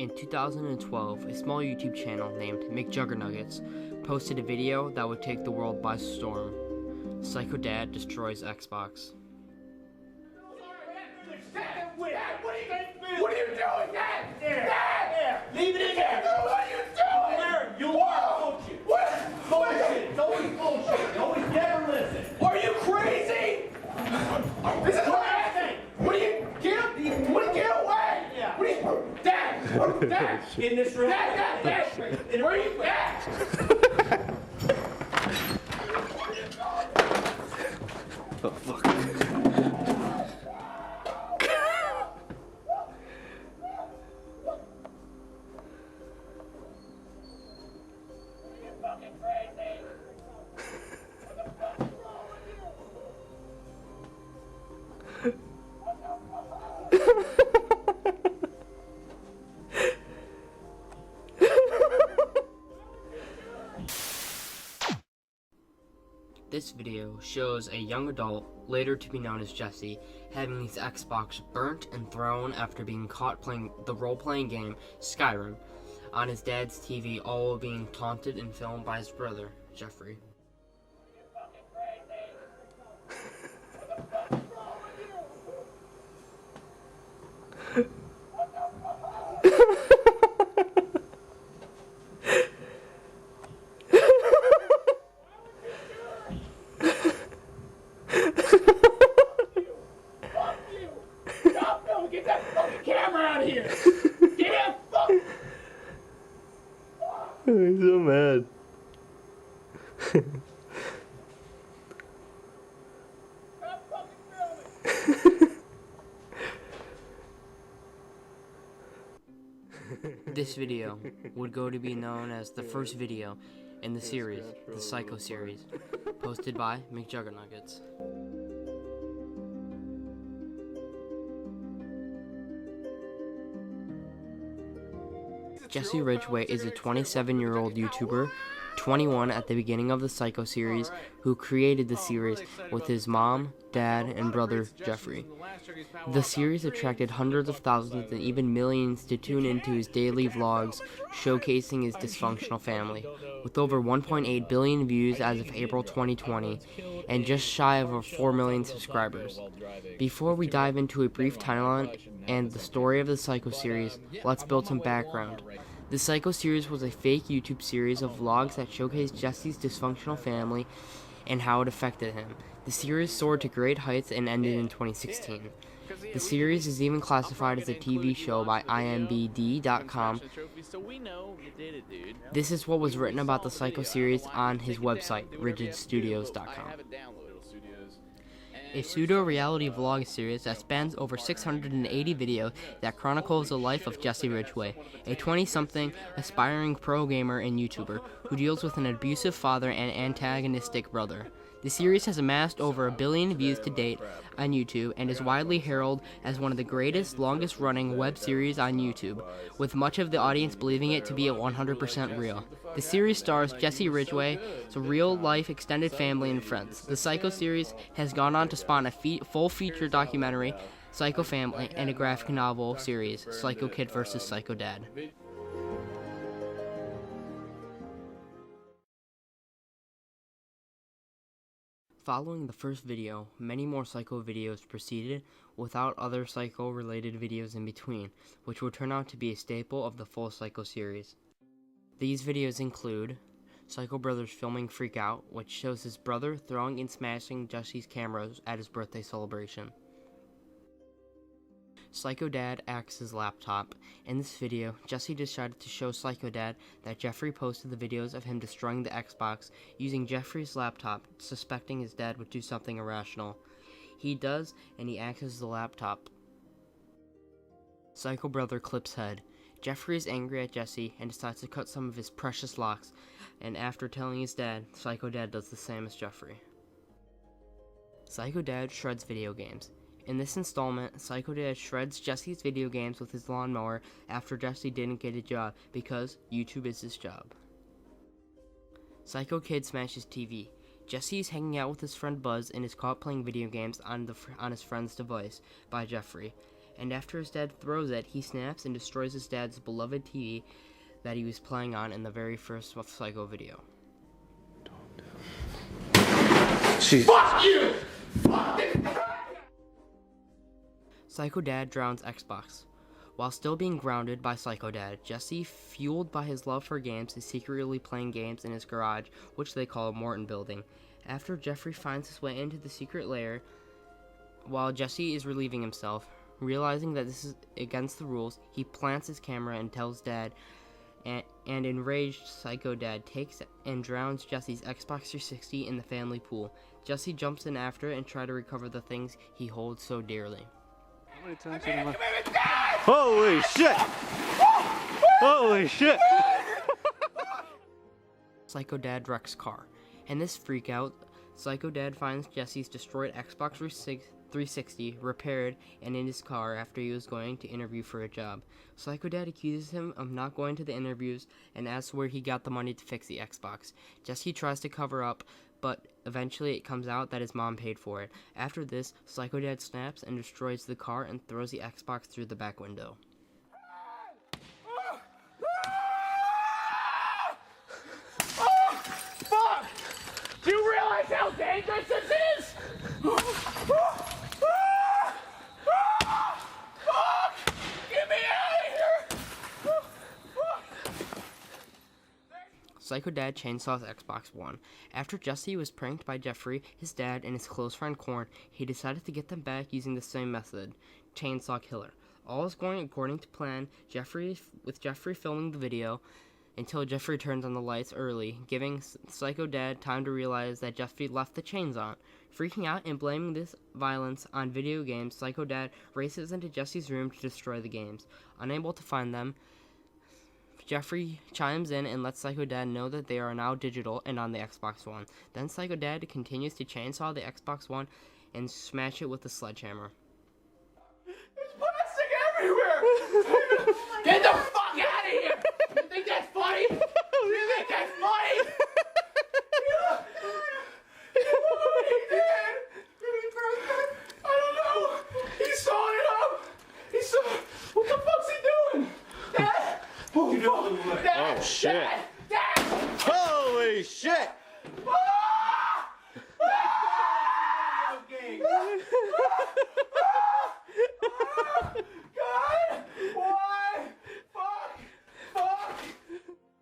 In 2012, a small YouTube channel named McJuggerNuggets posted a video that would take the world by storm. Psycho Dad destroys Xbox. Dad, what are you doing, Dad? Dad! Leave it in there! What are you doing? Larry, you are bullshit. Bullshit. It's always bullshit. You always never listen. Are you crazy? This is what I think. What are you get away? Yeah. What are you, Dad? Dad! In this room. Dad! Where are you, Dad? Oh, fuck. This video shows a young adult, later to be known as Jessie, having his Xbox burnt and thrown after being caught playing the role-playing game Skyrim on his dad's TV, all while being taunted and filmed by his brother, Jeffrey. Get that fucking camera out of here! Get that fuck! He's so mad. This video would go to be known as the first video in the series, the Psycho Series, posted by McJuggerNuggets. Jessie Ridgway is a 27-year-old YouTuber, 21 at the beginning of the Psycho series, who created the series with his mom, dad, and brother, Jeffrey. The series attracted hundreds of thousands and even millions to tune into his daily vlogs, showcasing his dysfunctional family. With over 1.8 billion views as of April 2020, and just shy of 4 million subscribers. Before we dive into a brief timeline and the story of the Psycho series, let's build some background. The Psycho series was a fake YouTube series of vlogs that showcased Jessie's dysfunctional family and how it affected him. The series soared to great heights and ended in 2016. The series is even classified as a TV show by IMDb.com. This is what was written about the Psycho series on his website, rigidstudios.com. A pseudo-reality vlog series that spans over 680 videos that chronicles the life of Jessie Ridgway, a 20-something aspiring pro gamer and YouTuber who deals with an abusive father and antagonistic brother. The series has amassed over 1 billion views to date on YouTube and is widely heralded as one of the greatest, longest-running web series on YouTube, with much of the audience believing it to be 100% real. The series stars Jessie Ridgway's real-life extended family and friends. The Psycho series has gone on to spawn a full-feature documentary, Psycho Family, and a graphic novel series, Psycho Kid vs. Psycho Dad. Following the first video, many more Psycho videos proceeded without other Psycho-related videos in between, which would turn out to be a staple of the full Psycho series. These videos include Psycho Brothers filming Freak Out, which shows his brother throwing and smashing Jessie's cameras at his birthday celebration. Psycho Dad acts his laptop. In this video, Jessie decided to show Psycho Dad that Jeffrey posted the videos of him destroying the Xbox using Jeffrey's laptop, suspecting his dad would do something irrational. He does, and he acts as the laptop. Psycho Brother clips head. Jeffrey is angry at Jessie and decides to cut some of his precious locks, and after telling his dad, Psycho Dad does the same as Jeffrey. Psycho Dad shreds video games. In this installment, Psycho Dad shreds Jessie's video games with his lawnmower after Jessie didn't get a job because YouTube is his job. Psycho Kid smashes TV. Jesse is hanging out with his friend Buzz and is caught playing video games on his friend's device by Jeffrey. and after his dad throws it, he snaps and destroys his dad's beloved TV that he was playing on in the very first Psycho video. Fuck you! Fuck this! Psycho Dad drowns Xbox. While still being grounded by Psycho Dad, Jessie, fueled by his love for games, is secretly playing games in his garage, which they call Morton Building. After Jeffrey finds his way into the secret lair, while Jessie is relieving himself, realizing that this is against the rules, he plants his camera and tells Dad, and enraged Psycho Dad takes and drowns Jessie's Xbox 360 in the family pool. Jessie jumps in after and tries to recover the things he holds so dearly. Holy shit! Holy shit! Psycho Dad wrecks car. In this freakout, Psycho Dad finds Jessie's destroyed Xbox 360 repaired and in his car after he was going to interview for a job. Psycho Dad accuses him of not going to the interviews and asks where he got the money to fix the Xbox. Jessie tries to cover up, but eventually it comes out that his mom paid for it. After this, Psycho Dad snaps and destroys the car and throws the Xbox through the back window. Fuck! Do you realize how dangerous this is? Fuck! Get me out of here! Psycho Dad chainsaws Xbox One. After Jessie was pranked by Jeffrey, his dad, and his close friend Korn, he decided to get them back using the same method, chainsaw killer. All is going according to plan, with Jeffrey filming the video, until Jeffrey turns on the lights early, giving Psycho Dad time to realize that Jeffrey left the chains on. Freaking out and blaming this violence on video games, Psycho Dad races into Jessie's room to destroy the games. Unable to find them, Jeffrey chimes in and lets Psycho Dad know that they are now digital and on the Xbox One. Then Psycho Dad continues to chainsaw the Xbox One and smash it with a sledgehammer. There's plastic everywhere! Get the fuck out of here! You think that's funny? You think that's funny? What he did? I don't know. He's sawing it up. What the fuck's he doing? Dad! Dad! Oh shit! Dad! Dad! Holy shit! God! Why? Fuck!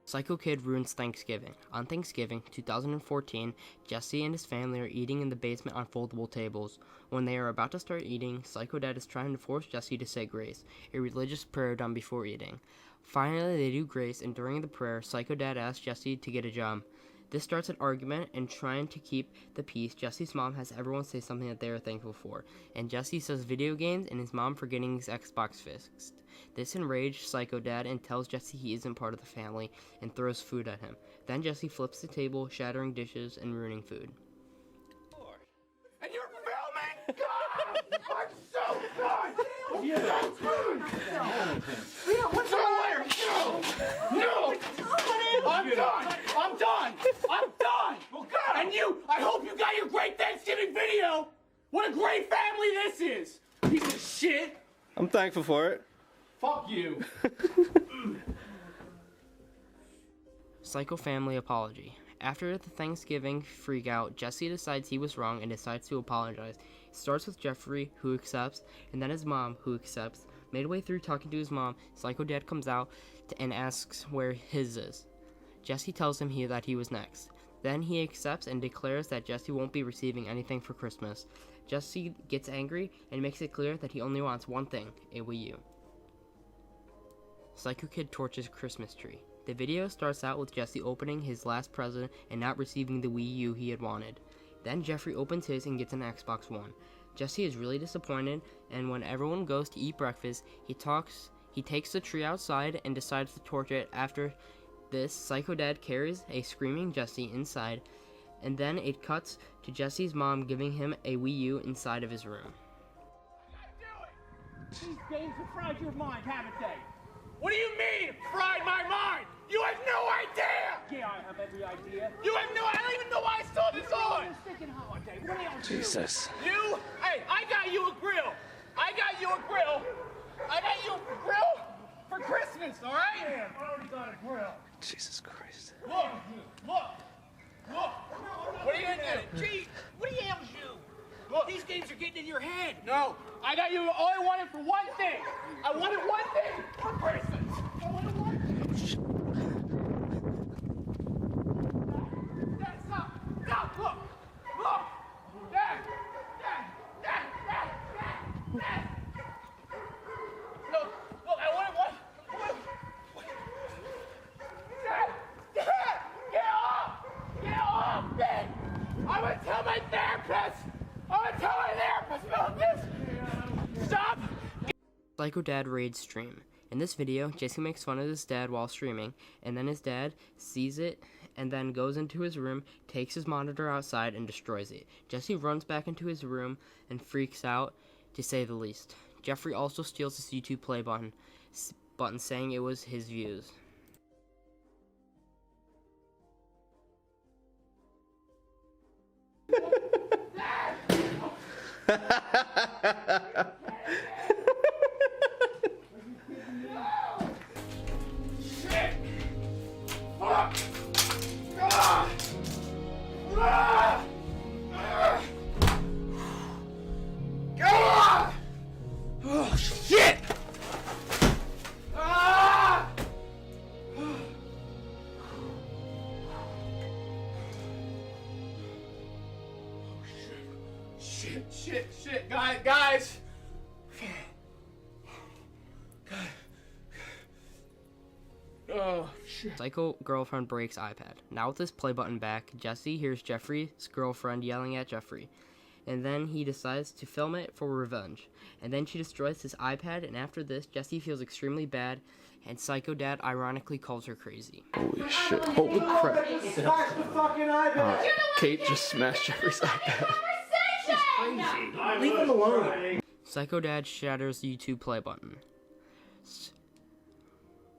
Psycho Kid ruins Thanksgiving. On Thanksgiving, 2014, Jesse and his family are eating in the basement on foldable tables. When they are about to start eating, Psycho Dad is trying to force Jesse to say grace, a religious prayer done before eating. Finally, they do grace, and during the prayer, Psycho Dad asks Jesse to get a job. This starts an argument, and trying to keep the peace, Jesse's mom has everyone say something that they are thankful for, and Jesse says video games and his mom for getting his Xbox fixed. This enraged Psycho Dad and tells Jesse he isn't part of the family and throws food at him. Then Jesse flips the table, shattering dishes and ruining food. And you're filming? God! I'm so done! What's the matter? No! I'm done! I'm done! I'm done! Well, God! And you, I hope you got your great Thanksgiving video! What a great family this is! Piece of shit! I'm thankful for it. Fuck you! Psycho Family Apology. After the Thanksgiving freakout, Jesse decides he was wrong and decides to apologize. It starts with Jeffrey, who accepts, and then his mom, who accepts. Midway through talking to his mom, Psycho Dad comes out and asks where his is. Jesse tells him that he was next. Then he accepts and declares that Jesse won't be receiving anything for Christmas. Jesse gets angry and makes it clear that he only wants one thing, a Wii U. Psycho Kid torches Christmas tree. The video starts out with Jesse opening his last present and not receiving the Wii U he had wanted. Then Jeffrey opens his and gets an Xbox One. Jesse is really disappointed, and when everyone goes to eat breakfast, he takes the tree outside and decides to torch it. After this, Psycho Dad carries a screaming Jesse inside, and then it cuts to Jesse's mom giving him a Wii U inside of his room. These games have fried your mind, haven't they? What do you mean, fried my mind? You have no idea! Yeah, I have every idea. I don't even know why I saw this on! It's a stinking holiday. What else? Jesus. Hey, I got you a grill! honest, all right? Damn, I already got a grill. Jesus Christ. Look. What are you gonna do? Gee, what ails you? Look. These games are getting in your head. No, I got you only wanted for one thing. I wanted one thing. For bracelets. I wanted one thing. Dad, stop. Look. Dad. Look, I wanted one. Dad, get off, man. I'm gonna tell my therapist about this. Stop. Psycho Dad raids stream. In this video, Jessie makes fun of his dad while streaming, and then his dad sees it and then goes into his room, takes his monitor outside, and destroys it. Jessie runs back into his room and freaks out, to say the least. Jeffrey also steals his YouTube play button saying it was his views. Shit! Fuck! Ah! Ah! Ah! Oh, shit! Ah! Shit, guys! Oh, shit. Psycho girlfriend breaks iPad. Now with his play button back, Jessie hears Jeffrey's girlfriend yelling at Jeffrey. And then he decides to film it for revenge. And then she destroys his iPad, and after this, Jessie feels extremely bad, and Psycho Dad ironically calls her crazy. Holy shit. Holy crap. Smash the fucking iPad. Kate just smashed Jeffrey's iPad. Leave him alone. Psycho Dad shatters the YouTube play button.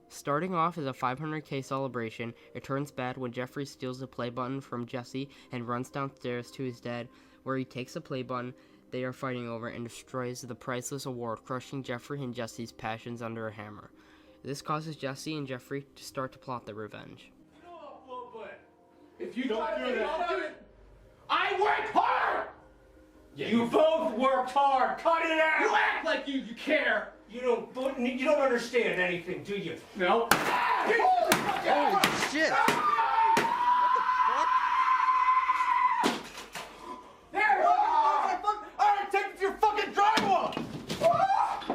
Starting off as a 500k celebration, it turns bad when Jeffrey steals the play button from Jessie and runs downstairs to his dad, where he takes the play button they are fighting over and destroys the priceless award, crushing Jeffrey and Jessie's passions under a hammer. This causes Jessie and Jeffrey to start to plot their revenge. If you don't do that, I'll do it. I worked hard! You both worked hard. Cut it out. You act like you care. You don't understand anything, do you? No. Holy shit. There! Alright, take it to your fucking drywall!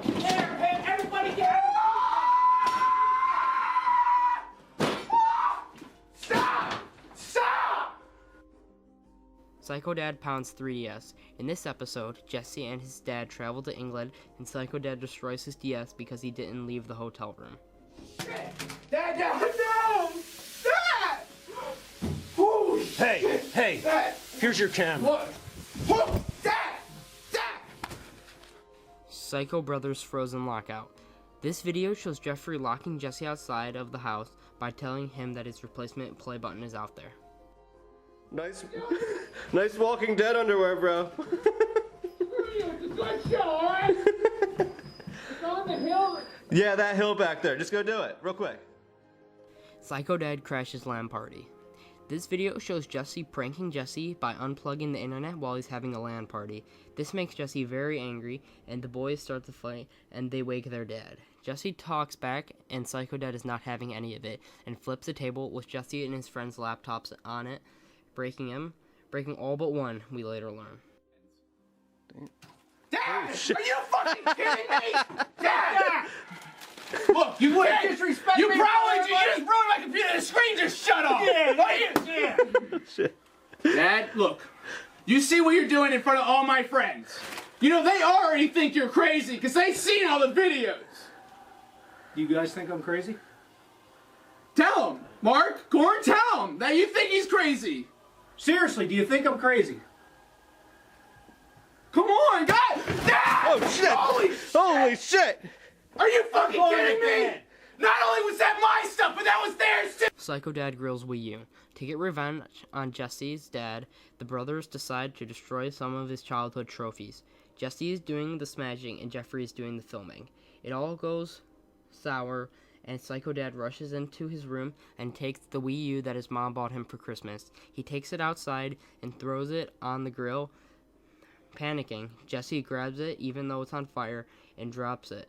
There, man, everybody get out! Stop! Psycho Dad pounds 3DS. In this episode, Jessie and his dad travel to England, and Psycho Dad destroys his DS because he didn't leave the hotel room. Dad! No! Dad! Oh, Hey, Dad! here's your camera. What? Dad! Psycho Brothers Frozen Lockout. This video shows Jeffrey locking Jessie outside of the house by telling him that his replacement play button is out there. Nice Walking Dead underwear, bro. It's a good show, alright? It's on the hill. Yeah, that hill back there. Just go do it, real quick. Psycho Dad crashes LAN party. This video shows Jessie pranking Jessie by unplugging the internet while he's having a LAN party. This makes Jessie very angry, and the boys start to fight, and they wake their dad. Jessie talks back, and Psycho Dad is not having any of it, and flips the table with Jessie and his friends' laptops on it, breaking all but one, we later learn. Dad! Are you fucking kidding me? Dad! Look, you disrespect me. You just ruined my computer. The screen just shut off. Yeah. Shit. Dad, look. You see what you're doing in front of all my friends. You know, they already think you're crazy because they've seen all the videos. Do you guys think I'm crazy? Tell them, Mark, Gorn, tell them that you think he's crazy. Seriously, do you think I'm crazy? Come on, guys! Dad! Oh shit! Holy shit! Are you fucking kidding me? Man. Not only was that my stuff, but that was theirs too! Psycho Dad grills Wii U. To get revenge on Jessie's dad, the brothers decide to destroy some of his childhood trophies. Jessie is doing the smashing and Jeffrey is doing the filming. It all goes sour, and Psycho Dad rushes into his room and takes the Wii U that his mom bought him for Christmas. He takes it outside and throws it on the grill. Panicking, Jessie grabs it even though it's on fire and drops it.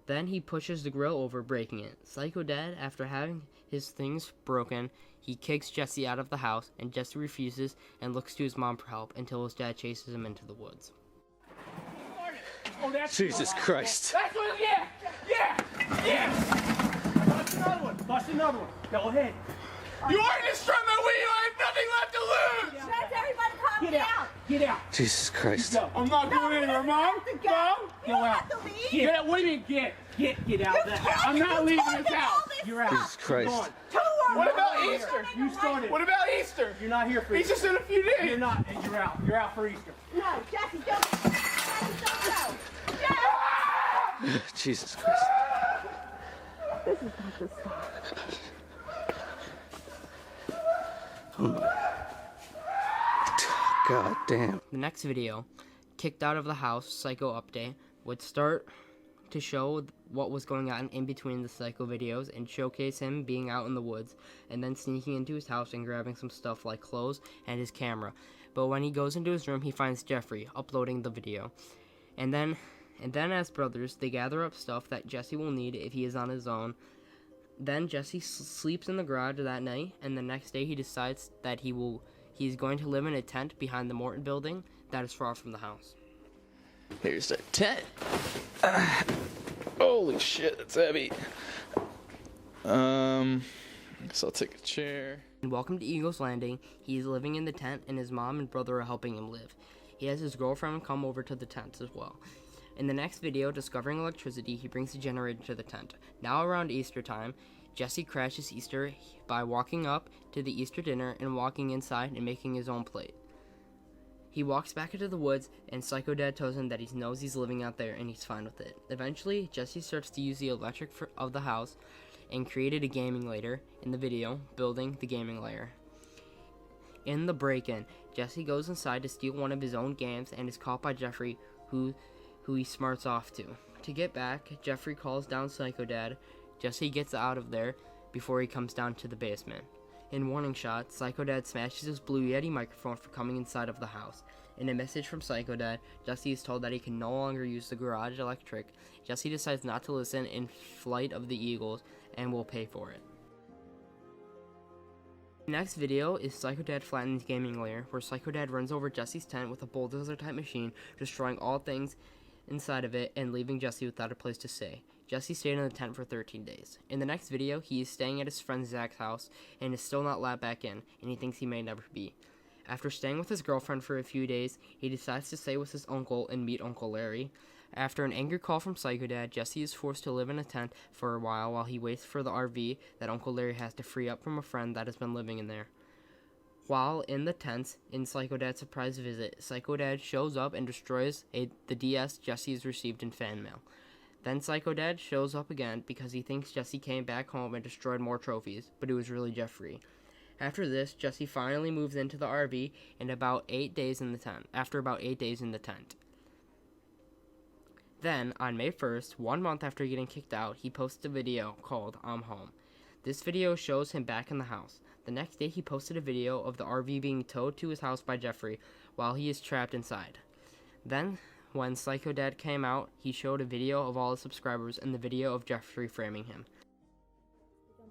Then he pushes the grill over, breaking it. Psycho Dad, after having his things broken, he kicks Jessie out of the house, and Jessie refuses and looks to his mom for help until his dad chases him into the woods. Oh, that's Jesus Christ. That's what, yeah. Bust another one. Bust another one. Go ahead. You already destroyed my Wii U. I have nothing left to lose. Let's everybody calm down. Get out. Jesus Christ. Go. I'm not going anywhere, Mom. Mom, You don't have to leave. Get out. What do you mean get out of the house? I'm not leaving this house. You're out. Jesus Christ. Go on. What about Easter? You started. What about Easter? You're not here for Easter. Easter's in a few days. You're not. You're out. You're out for Easter. No, Jessie, don't. Jessie, don't go. Jessie! Jesus Christ. This is not the stop. God damn. The next video, Kicked Out of the House Psycho Update, would start to show what was going on in between the Psycho videos and showcase him being out in the woods and then sneaking into his house and grabbing some stuff like clothes and his camera. But when he goes into his room, he finds Jeffrey uploading the video. And then as brothers, they gather up stuff that Jessie will need if he is on his own. Then Jessie sleeps in the garage that night, and the next day he decides that he's going to live in a tent behind the Morton building that is far from the house. Here's the tent. Holy shit, that's heavy. Guess I'll take a chair. And welcome to Eagle's Landing. He is living in the tent, and his mom and brother are helping him live. He has his girlfriend come over to the tent as well. In the next video, discovering electricity, he brings the generator to the tent. Now around Easter time, Jessie crashes Easter by walking up to the Easter dinner and walking inside and making his own plate. He walks back into the woods, and Psycho Dad tells him that he knows he's living out there and he's fine with it. Eventually, Jessie starts to use the electric of the house and created a gaming layer in the video, building the gaming layer. In the break-in, Jessie goes inside to steal one of his own games and is caught by Jeffrey, who he smarts off to. To get back, Jeffrey calls down Psycho Dad. Jessie gets out of there before he comes down to the basement. In warning shot, Psycho Dad smashes his Blue Yeti microphone for coming inside of the house. In a message from Psycho Dad, Jessie is told that he can no longer use the garage electric. Jessie decides not to listen in Flight of the Eagles and will pay for it. The next video is Psycho Dad Flattened Gaming Layer, where Psycho Dad runs over Jessie's tent with a bulldozer type machine, destroying all things inside of it and leaving Jessie without a place to stay. Jessie stayed in the tent for 13 days. In the next video, he is staying at his friend Zach's house and is still not let back in, and he thinks he may never be. After staying with his girlfriend for a few days, he decides to stay with his uncle and meet Uncle Larry. After an angry call from Psycho Dad, Jessie is forced to live in a tent for a while he waits for the RV that Uncle Larry has to free up from a friend that has been living in there. While in the tent, in Psycho Dad's surprise visit, Psycho Dad shows up and destroys the DS Jessie has received in fan mail. Then Psycho Dad shows up again because he thinks Jessie came back home and destroyed more trophies, but it was really Jeffrey. After this, Jessie finally moves into the RV after about 8 days in the tent. Then, on May 1st, 1 month after getting kicked out, he posts a video called I'm Home. This video shows him back in the house. The next day, he posted a video of the RV being towed to his house by Jeffrey while he is trapped inside. Then, when Psycho Dad came out, he showed a video of all his subscribers and the video of Jeffrey framing him.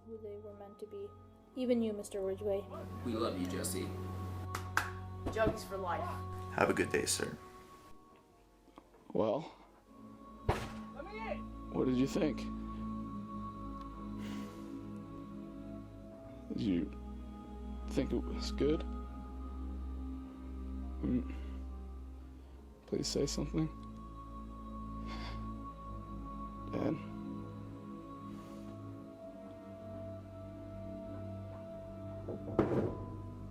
Who they were meant to be. Even you, Mr. Ridgway. We love you, Jessie. Jokes for life. Have a good day, sir. Well, what did you think? Did you think it was good? Please say something. Dad?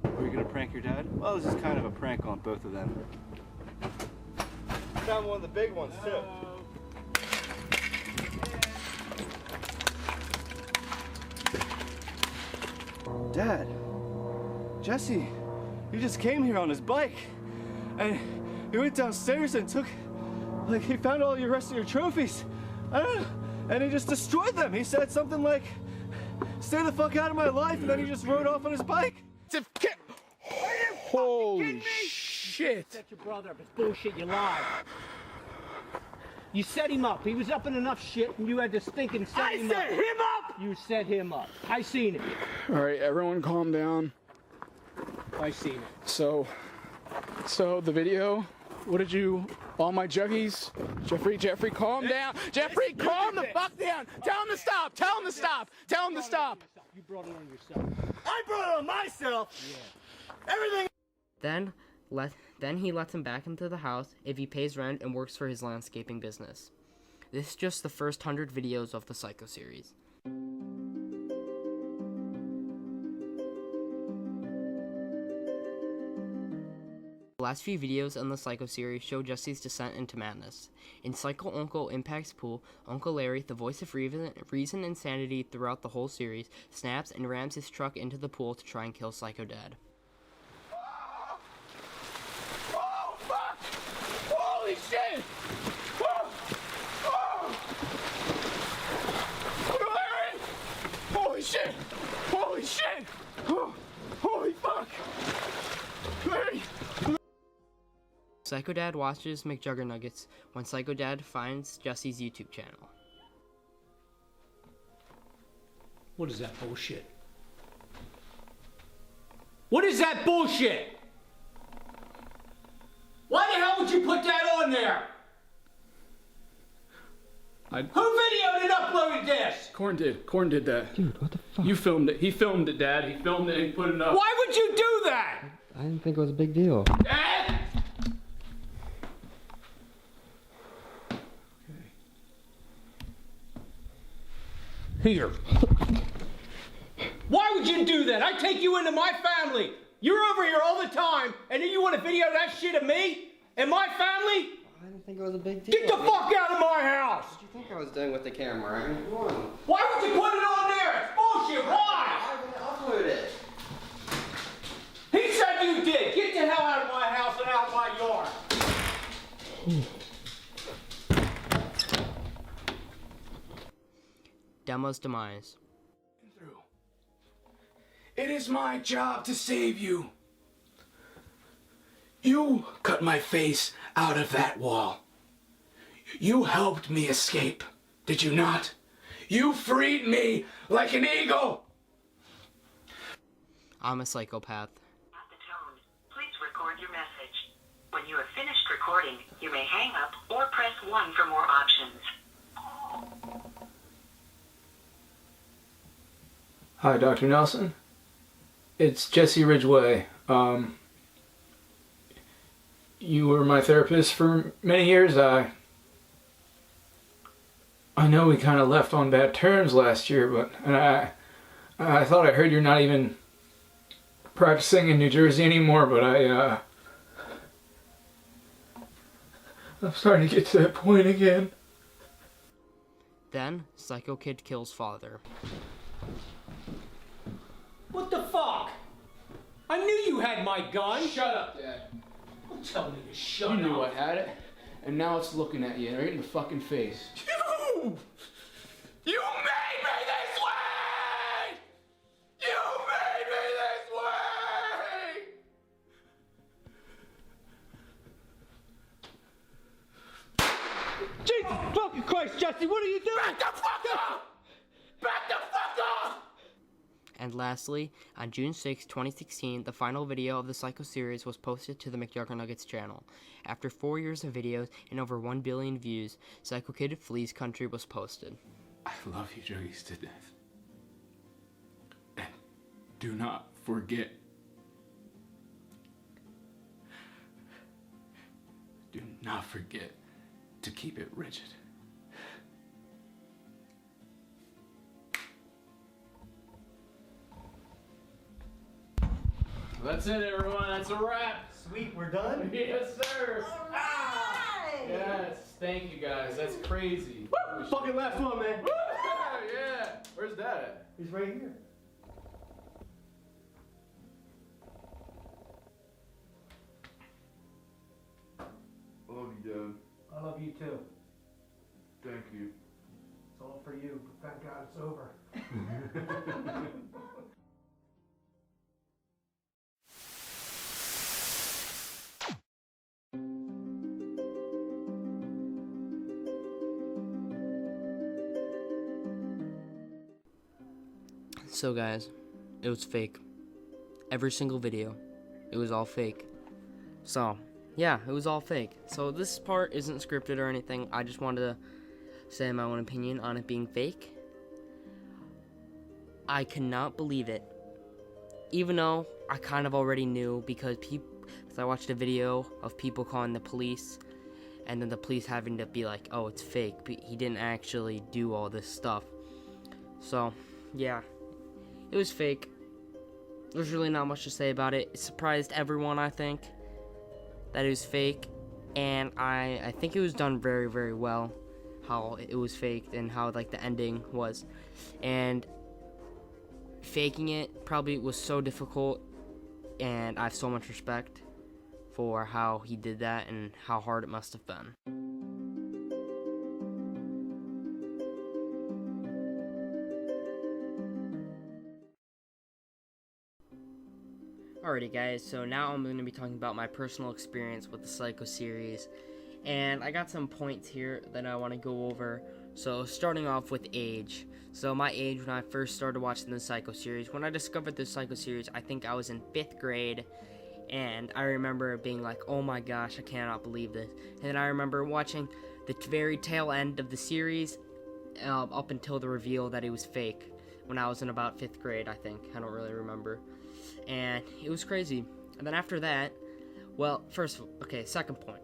Were you gonna prank your dad? Well, this is kind of a prank on both of them. Found one of the big ones, too. Dad, Jessie, he just came here on his bike, and he went downstairs and took, he found all the rest of your trophies. I don't know, and he just destroyed them. He said something like, "Stay the fuck out of my life," and then he just rode off on his bike. Holy shit. That's your brother. It's bullshit. You lied. You set him up. He was up in enough shit, and you had to stink and set him up. I set him up! You set him up. I seen it. All right, everyone calm down. I seen it. So the video, what did you, all my juggies, Jeffrey, calm down. Jeffrey, calm the fuck down. Tell him to stop. Tell him to stop. Tell him to stop. You brought it on yourself. I brought it on myself. Yeah. Everything. Then he lets him back into the house if he pays rent and works for his landscaping business. This is just the first 100 videos of the Psycho series. The last few videos in the Psycho series show Jesse's descent into madness. In Psycho Uncle Impact's Pool, Uncle Larry, the voice of reason and sanity throughout the whole series, snaps and rams his truck into the pool to try and kill Psycho Dad. Oh, fuck! Holy shit! Oh! Oh! Larry! Holy shit! Holy shit! Oh! Holy fuck! Larry! Psycho Dad watches McJuggerNuggets when Psycho Dad finds Jesse's YouTube channel. What is that bullshit? What is that bullshit? Why the hell would you put that on there? Who videoed and uploaded this? Corn did that. Dude, what the fuck? You filmed it. He filmed it, Dad. He filmed it and he put it up. Why would you do that? I didn't think it was a big deal. Dad? Here. Why would you do that? I take you into my family. You're over here all the time, and then you want to video that shit of me and my family? I didn't think it was a big deal. Get the fuck out of my house! What do you think I was doing with the camera? I mean, come on. Why would you put it on there? It's bullshit. Why? I didn't upload it. He said you did. Get the hell out of my house and out of my yard. Demo's demise. It is my job to save you. You cut my face out of that wall. You helped me escape, did you not? You freed me like an eagle. I'm a psychopath. At the tone, please record your message. When you have finished recording, you may hang up or press 1 for more options. Hi, Dr. Nelson. It's Jessie Ridgway. You were my therapist for many years. I know we kind of left on bad terms last year, but I thought I heard you're not even practicing in New Jersey anymore, but I'm starting to get to that point again. Then, Psycho Kid kills father. What the fuck? I knew you had my gun. Shut up, Dad. Don't tell me to shut You up. knew I had it, and now it's looking at you right in the fucking face. You made me this way! You made me this way! Jesus fucking Christ, Jesse, what are you doing? Back the fuck up! Back the fuck up! And lastly, on June 6, 2016, the final video of the Psycho series was posted to the McJuggerNuggets channel. After 4 years of videos and over 1 billion views, Psycho Kid Flees Country was posted. I love you, Juggies, to death. And do not forget. Do not forget to keep it rigid. That's it, everyone. That's a wrap. Sweet, we're done. Yes, sir. Right. Yes. Thank you, guys. That's crazy. Fucking last one, man. Yeah. Where's that at? He's right here. I love you, Dad. I love you too. Thank you. It's all it's over. So guys, it was fake. Every single video, it was all fake. So, yeah, it was all fake. So this part isn't scripted or anything. I just wanted to say my own opinion on it being fake. I cannot believe it. Even though I kind of already knew because I watched a video of people calling the police and then the police having to be like, oh, it's fake. But he didn't actually do all this stuff. So, yeah. It was fake. There's really not much to say about it. It surprised everyone, I think, that it was fake. And I think it was done very, very well, how it was faked and how, like, the ending was. And faking it probably was so difficult, and I have so much respect for how he did that and how hard it must have been. Alrighty guys, so now I'm going to be talking about my personal experience with the Psycho series, and I got some points here that I want to go over. So starting off with age. So my age when I first started watching the Psycho series, when I discovered the Psycho series, I think I was in 5th grade, and I remember being like, oh my gosh, I cannot believe this. And I remember watching the very tail end of the series up until the reveal that it was fake when I was in about 5th grade, I think. I don't really remember. And it was crazy. And then after that, well, second point.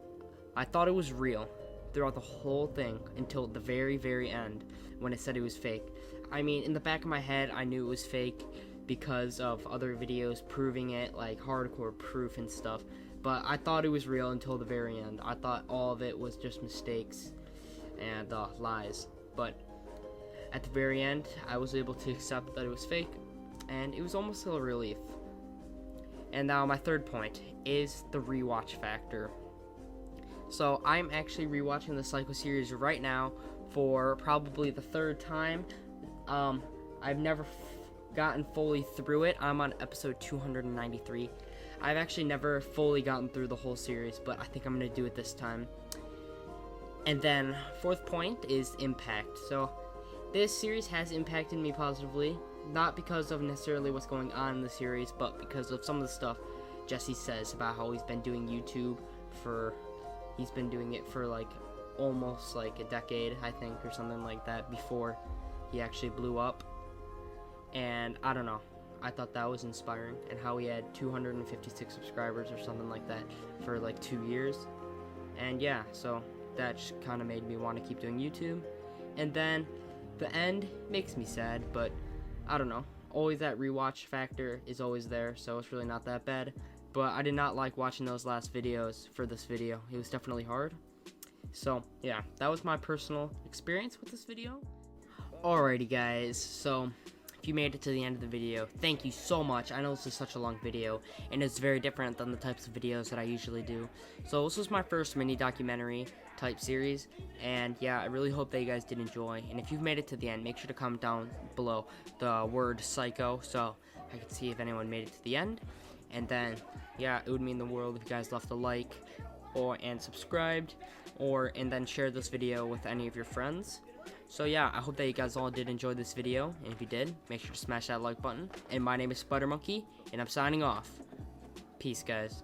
I thought it was real throughout the whole thing until the very, very end when it said it was fake. I mean, in the back of my head, I knew it was fake because of other videos proving it, like hardcore proof and stuff. But I thought it was real until the very end. I thought all of it was just mistakes and lies. But at the very end, I was able to accept that it was fake, and it was almost a relief. And now my third point is the rewatch factor. So I'm actually rewatching the Psycho series right now for probably the 3rd time. I've never gotten fully through it. I'm on episode 293. I've actually never fully gotten through the whole series, but I think I'm going to do it this time. And then 4th point is impact. So this series has impacted me positively. Not because of necessarily what's going on in the series, but because of some of the stuff Jessie says about how he's been doing YouTube he's been doing it for like almost like a decade, I think, or something like that, before he actually blew up. And I don't know, I thought that was inspiring, and how he had 256 subscribers or something like that for like 2 years. And yeah, so that just kind of made me want to keep doing YouTube. And then the end makes me sad, but I don't know, always that rewatch factor is always there, so it's really not that bad. But I did not like watching those last videos for this video. It was definitely hard. So yeah, that was my personal experience with this video. Alrighty guys, so if you made it to the end of the video, thank you so much. I know this is such a long video, and it's very different than the types of videos that I usually do. So this was my first mini documentary type series, and yeah, I really hope that you guys did enjoy. And if you've made it to the end, make sure to comment down below the word psycho so I can see if anyone made it to the end. And then yeah, it would mean the world if you guys left a like and subscribed, and then share this video with any of your friends. So yeah, I hope that you guys all did enjoy this video, and if you did, make sure to smash that like button. And my name is Spider Monkey, and I'm signing off. Peace, guys.